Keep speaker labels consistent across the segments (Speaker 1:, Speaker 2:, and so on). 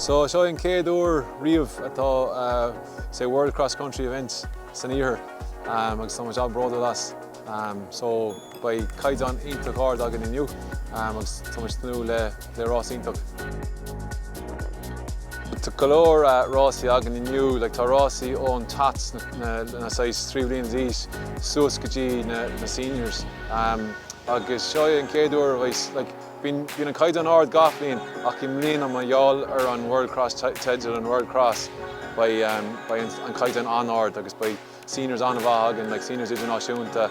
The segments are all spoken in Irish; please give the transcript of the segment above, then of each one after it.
Speaker 1: So seo an chéad uair riamh atá say World Cross Country events san iarthar agus tá job bróda las. So ba caiid an iontach ard agan inniu agus tá snú le rás iontach. Tá golóir rásaí agan inniu, like tá rásaí ón tats na sais trí bliain díos suas go dtí na seniors. Agus seo an chéad uair like bhín an caiid an ard gach bliain ach im líon am dheall ar an World Cross teidir an World Cross by an caiid an ard agus by seniors an bhag and like seniors idirnáisiúnta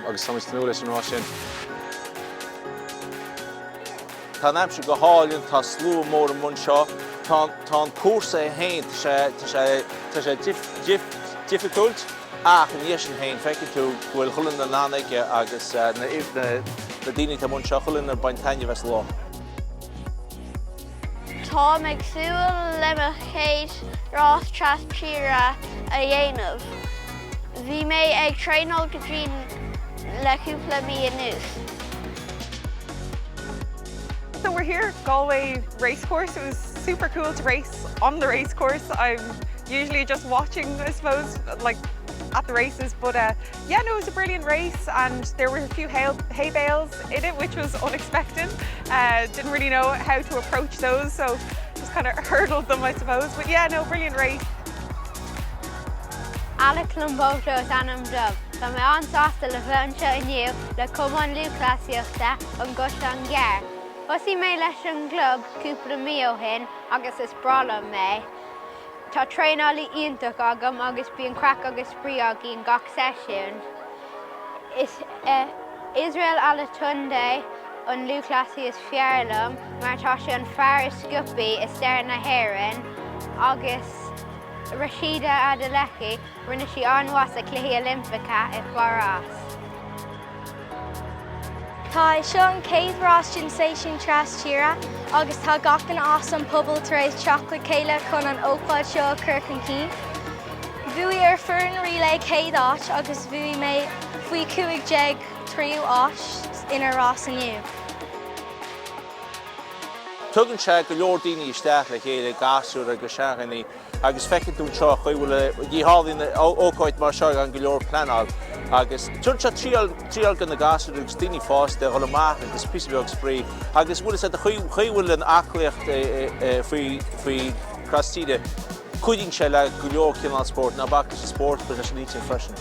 Speaker 1: agus tá snú leis an rá sin.
Speaker 2: Tá aimse go háileann tá slú mór an mun seo, tá cuasa hain tá sé difficult ach níos an hain feiceann tú bhfuil chulann na nánaige agus na daoine tá mun seo chulann ar bainteine bheits lá.
Speaker 3: Tá meid súil le a chéad rás trastíre a dhéanamh. Bhí mé ag tréinol go dtí le cúpla mí anuas.
Speaker 4: So we're here at Galway race course. It was super cool to race on the race course. I'm usually just watching, I suppose, like at the races, but yeah, no, it was a brilliant race and there were a few hay bales in it, which was unexpected. Didn't really know how to approach those, so just kind of hurdled them, I suppose. But yeah, no, brilliant race.
Speaker 3: Alec Lumbogos anam dub. Tá mé ansásta le bhainse inniu le Comhghairdeas an gach an gcearr. Osí mé leis an glub cúpla mí ó hin agus is brala mé. Tá tréineálaí iontach agam agus bíonn crack agus sprí agaí an gach seisiún. Is Israel Alatunde an Luclasí is fearlam mar tá sé an fearr is scupaí is stair na Éirinn agus Rashida Adeleki rinne sí anwas a cluichí Olympacha I Barras.
Speaker 5: Tá seo an céad rás sin séisiún trastíre agus tá gach an awesome pobl tar éis chocolate céile chun an ócáid seo a Kirk an Key. Bhuaí ar fearn relay céad áit agus bhuaí mé faoi 50 tríú áit ina rás aniu.
Speaker 2: Tugann sé go leor daoine isteach le chéile gasú agus seachaní agus feicinn tú seo chuil díálaín ócáid mar seo an go leor pleanáil agus tún se tríal gan na gasú agus daoine fásta thola maith agus písbeag sprí agus bhfuil sé chuhfuil an aclaíocht faoi trastíre chuidín sé le go leor cinál spórt na bach is spórt professionality freisin.